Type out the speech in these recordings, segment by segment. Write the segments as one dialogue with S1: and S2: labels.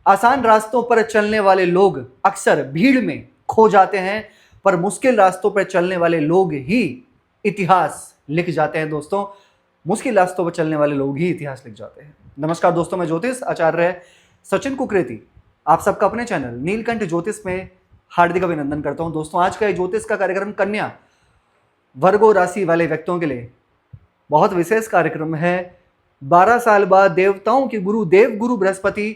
S1: आसान रास्तों पर चलने वाले लोग अक्सर भीड़ में खो जाते हैं, पर मुश्किल रास्तों पर चलने वाले लोग ही इतिहास लिख जाते हैं। दोस्तों, मुश्किल रास्तों पर चलने वाले लोग ही इतिहास लिख जाते हैं। नमस्कार दोस्तों, मैं ज्योतिष आचार्य सचिन कुकरेती आप सबका अपने चैनल नीलकंठ ज्योतिष में हार्दिक अभिनंदन करता हूं। दोस्तों, आज का ये ज्योतिष का कार्यक्रम कन्या वर्गो राशि वाले व्यक्तियों के लिए बहुत विशेष कार्यक्रम है। 12 साल बाद देवताओं के गुरु देवगुरु बृहस्पति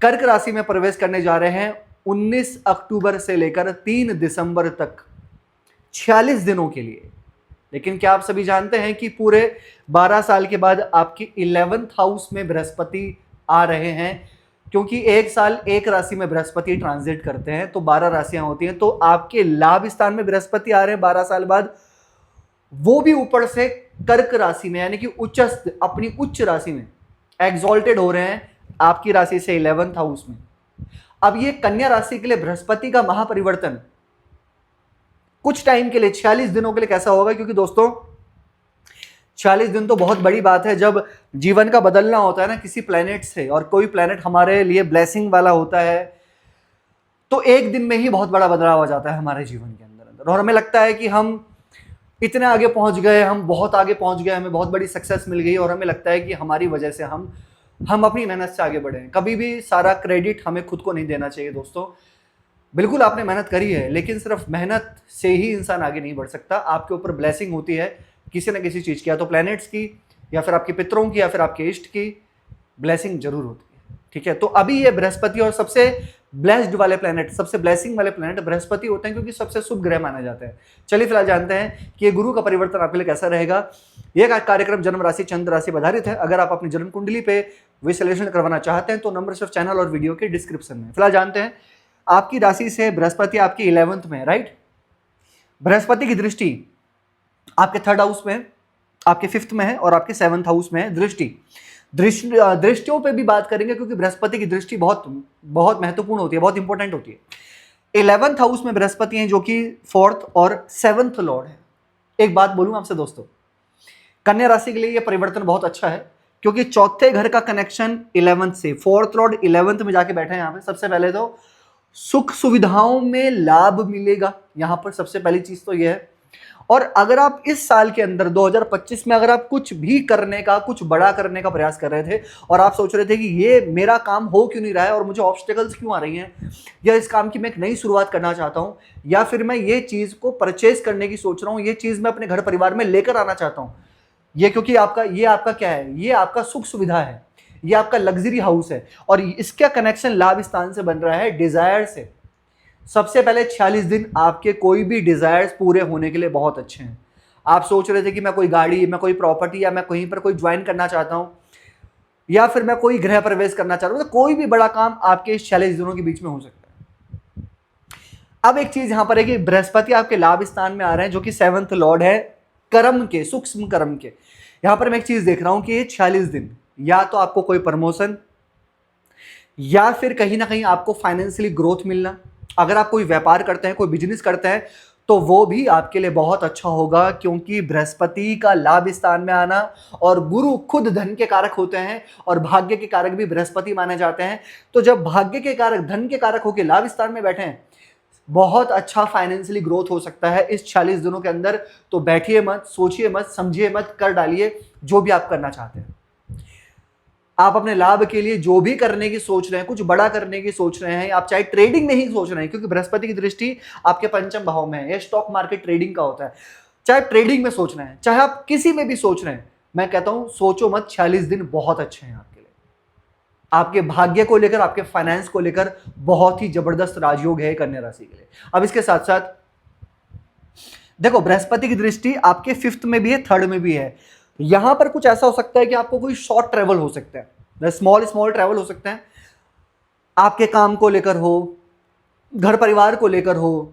S1: कर्क राशि में प्रवेश करने जा रहे हैं 19 अक्टूबर से लेकर 3 दिसंबर तक 46 दिनों के लिए। लेकिन क्या आप सभी जानते हैं कि पूरे 12 साल के बाद आपकी 11th हाउस में बृहस्पति आ रहे हैं, क्योंकि एक साल एक राशि में बृहस्पति ट्रांजिट करते हैं तो 12 राशियां होती हैं। तो आपके लाभ स्थान में बृहस्पति आ रहे हैं 12 साल बाद, वो भी ऊपर से कर्क राशि में, यानी कि उच्चस्थ अपनी उच्च राशि में एग्जॉल्टेड हो रहे हैं आपकी राशि से 11th हाउस में। अब ये कन्या राशि के लिए बृहस्पति का महापरिवर्तन कुछ टाइम के लिए 46 दिनों के लिए कैसा होगा, क्योंकि दोस्तों 46 दिन तो बहुत बड़ी बात है। जब जीवन का बदलना होता है ना किसी प्लेनेट से, और कोई प्लेनेट हमारे लिए ब्लेसिंग वाला होता है, तो एक दिन में ही बहुत बड़ा बदलाव आ जाता है हमारे जीवन के अंदर और हमें लगता है कि हम इतने आगे पहुंच गए, हम बहुत आगे पहुंच गए, हमें बहुत बड़ी सक्सेस मिल गई और हमें लगता है कि हमारी वजह से हम अपनी मेहनत से आगे बढ़े। कभी भी सारा क्रेडिट हमें खुद को नहीं देना चाहिए दोस्तों। बिल्कुल आपने मेहनत करी है, लेकिन सिर्फ मेहनत से ही इंसान आगे नहीं बढ़ सकता। आपके ऊपर ब्लेसिंग होती है किसी न किसी चीज़ की, या तो प्लैनेट्स की, या फिर आपके पितरों की, या फिर आपके इष्ट की ब्लेसिंग जरूर होती है। ठीक है, तो अभी ये बृहस्पति और सबसे ब्लेस्ड वाले प्लैनेट, सबसे ब्लेसिंग वाले प्लैनेट बृहस्पति होते हैं, क्योंकि सबसे शुभ ग्रह माना जाता है। चलिए फिलहाल जानते हैं कि ये गुरु का परिवर्तन आपके लिए कैसा रहेगा। यह कार्यक्रम जन्म राशि चंद्र राशि आधारित है। अगर आप अपनी जन्म कुंडली पे विश्लेषण करवाना चाहते हैं तो नंबर सिर्फ चैनल और वीडियो के डिस्क्रिप्शन में। फिलहाल जानते हैं आपकी राशि से बृहस्पति आपकी 11th में है, राइट। बृहस्पति की दृष्टि आपके 3rd हाउस में है, आपके 5th में है और आपके 7th हाउस में है। दृष्टियों पे भी बात करेंगे, क्योंकि बृहस्पति की दृष्टि बहुत बहुत महत्वपूर्ण होती है, बहुत इंपॉर्टेंट होती है। 11th हाउस में बृहस्पति हैं, जो कि 4th और 7th लॉर्ड है। एक बात बोलूं आपसे दोस्तों, कन्या राशि के लिए यह परिवर्तन बहुत अच्छा है, क्योंकि चौथे घर का कनेक्शन 11th से, 4th लॉर्ड 11th में जाके बैठे हैं। यहाँ पे सबसे पहले तो सुख सुविधाओं में लाभ मिलेगा, यहां पर सबसे पहली चीज तो यह है। और अगर आप इस साल के अंदर 2025 में अगर आप कुछ भी करने का, कुछ बड़ा करने का प्रयास कर रहे थे और आप सोच रहे थे कि ये मेरा काम हो क्यों नहीं रहा है और मुझे ऑब्स्टेकल्स क्यों आ रही हैं, या इस काम की मैं एक नई शुरुआत करना चाहता हूं, या फिर मैं ये चीज को परचेज करने की सोच रहा हूं, ये चीज मैं अपने घर परिवार में लेकर आना चाहता हूं, ये क्योंकि आपका क्या है, ये आपका सुख सुविधा है, ये आपका लग्जरी हाउस है और इसका कनेक्शन लाभ स्थान से बन रहा है डिजायर से। सबसे पहले 46 दिन आपके कोई भी डिजायर्स पूरे होने के लिए बहुत अच्छे हैं। आप सोच रहे थे कि मैं कोई गाड़ी, मैं कोई प्रॉपर्टी, या मैं कहीं पर कोई ज्वाइन करना चाहता हूं, या फिर मैं कोई गृह प्रवेश करना चाहता हूं, तो कोई भी बड़ा काम आपके इस 46 दिनों के बीच में हो सकता है। अब एक चीज यहां पर है कि बृहस्पति आपके लाभ स्थान में आ रहे हैं, जो कि 7th लॉर्ड है कर्म के, सूक्ष्म कर्म के। यहां पर मैं एक चीज देख रहा हूं कि ये 46 दिन या तो आपको कोई प्रमोशन, या फिर कहीं ना कहीं आपको फाइनेंशियली ग्रोथ मिलना। अगर आप कोई व्यापार करते हैं, कोई बिजनेस करते हैं, तो वो भी आपके लिए बहुत अच्छा होगा, क्योंकि बृहस्पति का लाभ स्थान में आना, और गुरु खुद धन के कारक होते हैं और भाग्य के कारक भी बृहस्पति माने जाते हैं। तो जब भाग्य के कारक, धन के कारक होकर लाभ स्थान में बैठे हैं, बहुत अच्छा फाइनेंशियली ग्रोथ हो सकता है इस 46 दिनों के अंदर। तो बैठिए मत, सोचिए मत, समझिए मत, कर डालिए जो भी आप करना चाहते हैं। आप अपने लाभ के लिए जो भी करने की सोच रहे हैं, कुछ बड़ा करने की सोच रहे हैं, आप चाहे ट्रेडिंग नहीं सोच रहे हैं, क्योंकि बृहस्पति की दृष्टि आपके 5th भाव में है, यह स्टॉक मार्केट ट्रेडिंग का होता है। चाहे ट्रेडिंग में सोच रहे हैं, चाहे आप किसी में भी सोच रहे हैं, मैं कहता हूं सोचो मत, 46 दिन बहुत अच्छे हैं आपके लिए। आपके भाग्य को लेकर, आपके फाइनेंस को लेकर बहुत ही जबरदस्त राजयोग है कन्या राशि के लिए। अब इसके साथ साथ देखो, बृहस्पति की दृष्टि आपके 5th में भी है, 3rd में भी है। यहां पर कुछ ऐसा हो सकता है कि आपको कोई शॉर्ट ट्रेवल हो सकता है, स्मॉल ट्रेवल हो सकता है, आपके काम को लेकर हो, घर परिवार को लेकर हो,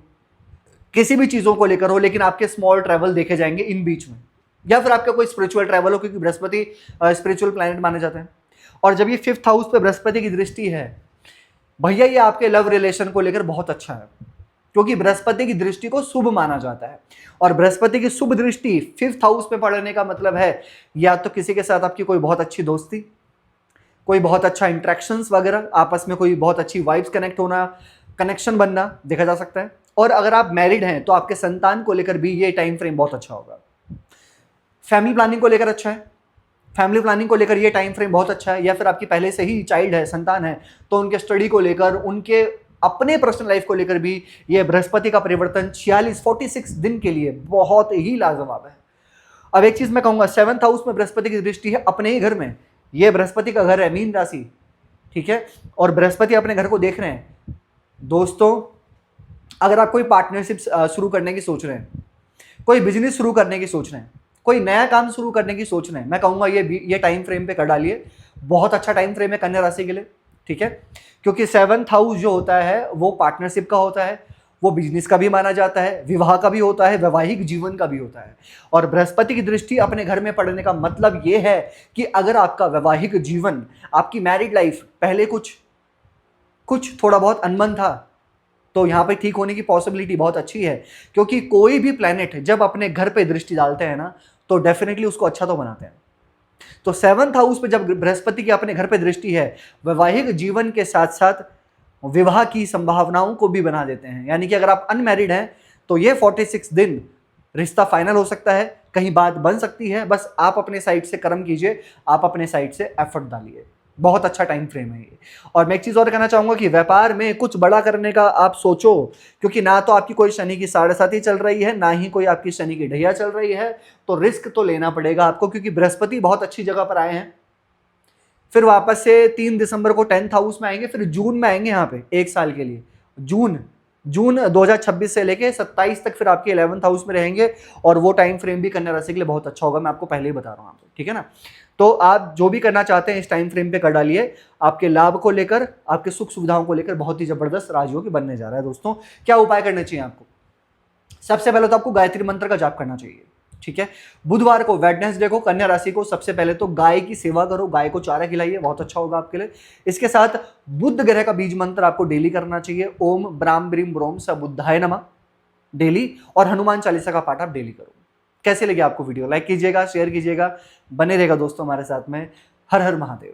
S1: किसी भी चीजों को लेकर हो, लेकिन आपके स्मॉल ट्रेवल देखे जाएंगे इन बीच में, या फिर आपका कोई स्पिरिचुअल ट्रैवल हो, क्योंकि बृहस्पति स्पिरिचुअल प्लैनेट माने जाते हैं। और जब ये 5th हाउस पे बृहस्पति की दृष्टि है, भैया ये आपके लव रिलेशन को लेकर बहुत अच्छा है, क्योंकि बृहस्पति की दृष्टि को शुभ माना जाता है। और बृहस्पति की शुभ दृष्टि 5th हाउस पे पड़ने का मतलब है या तो किसी के साथ आपकी कोई बहुत अच्छी दोस्ती, कोई बहुत अच्छा इंट्रैक्शंस वगैरह, आपस में कोई बहुत अच्छी वाइब्स कनेक्ट होना, कनेक्शन बनना देखा जा सकता है। और अगर आप मैरिड हैं तो आपके संतान को लेकर भी ये टाइम फ्रेम बहुत अच्छा होगा। फैमिली प्लानिंग को लेकर अच्छा है, फैमिली प्लानिंग को लेकर ये टाइम फ्रेम बहुत अच्छा है। या फिर आपकी पहले से ही चाइल्ड है, संतान है, तो उनके स्टडी को लेकर, उनके अपने पर्सनल लाइफ को लेकर भी ये बृहस्पति का परिवर्तन 46 दिन के लिए बहुत ही लाजवाब है। अब एक चीज मैं कहूंगा, 7th हाउस में बृहस्पति की दृष्टि है अपने ही घर में, ये बृहस्पति का घर है मीन राशि, ठीक है, और बृहस्पति अपने घर को देख रहे हैं। दोस्तों अगर आप कोई पार्टनरशिप शुरू करने की सोच रहे हैं, कोई बिजनेस शुरू करने की सोच रहे हैं, कोई नया काम शुरू करने की सोच रहे हैं, मैं कहूंगा ये टाइम फ्रेम पे कर डालिए। बहुत अच्छा टाइम फ्रेम है कन्या राशि के लिए, ठीक है, क्योंकि 7th हाउस जो होता है वो पार्टनरशिप का होता है, वो बिजनेस का भी माना जाता है, विवाह का भी होता है, वैवाहिक जीवन का भी होता है। और बृहस्पति की दृष्टि अपने घर में पड़ने का मतलब ये है कि अगर आपका वैवाहिक जीवन, आपकी मैरिड लाइफ पहले कुछ थोड़ा बहुत अनबन था, तो यहाँ पे ठीक होने की पॉसिबिलिटी बहुत अच्छी है। क्योंकि कोई भी प्लैनेट जब अपने घर पे दृष्टि डालते हैं ना, तो डेफिनेटली उसको अच्छा तो बनाते हैं। तो 7th हाउस पे जब बृहस्पति की अपने घर पे दृष्टि है, वैवाहिक जीवन के साथ साथ विवाह की संभावनाओं को भी बना देते हैं। यानी कि अगर आप अनमैरिड हैं तो ये 46 दिन रिश्ता फाइनल हो सकता है, कहीं बात बन सकती है। बस आप अपने साइड से कर्म कीजिए, आप अपने साइड से एफर्ट डालिए। बहुत अच्छा टाइम फ्रेम है ये। और मैं एक चीज़ और कहना चाहूँगा कि व्यापार में कुछ बड़ा करने का आप सोचो, क्योंकि ना तो आपकी कोई शनि की 7.5 चल रही है, ना ही कोई आपकी शनि की ढैया चल रही है, तो रिस्क तो लेना पड़ेगा आपको। क्योंकि बृहस्पति बहुत अच्छी जगह पर आए हैं, फिर वापस से 3 दिसंबर को 10th हाउस में आएंगे, फिर जून में आएंगे यहाँ पे 1 साल के लिए। जून 2026 से लेके 27 तक फिर आपके 11th हाउस में रहेंगे। और वो टाइम फ्रेम भी कन्या राशि के लिए बहुत अच्छा होगा, मैं आपको पहले ही बता रहा हूँ आपको, ठीक है ना। तो आप जो भी करना चाहते हैं इस टाइम फ्रेम पे कर डालिए। आपके लाभ को लेकर, आपके सुख सुविधाओं को लेकर बहुत ही जबरदस्त राजयोग बनने जा रहा है। दोस्तों क्या उपाय करने चाहिए आपको? सबसे पहले तो आपको गायत्री मंत्र का जाप करना चाहिए, ठीक है। बुधवार को, वेडनेसडे को, कन्या राशि को सबसे पहले तो गाय की सेवा करो, गाय को चारा खिलाइए, बहुत अच्छा होगा आपके लिए। इसके साथ बुध ग्रह का बीज मंत्र आपको डेली करना चाहिए, ओम ब्राम ब्रीम ब्रोम स बुद्धाय नमः डेली। और हनुमान चालीसा का पाठ आप डेली करो। कैसे लगे आपको वीडियो? लाइक कीजिएगा, शेयर कीजिएगा, बने रहेगा दोस्तों हमारे साथ में। हर हर महादेव।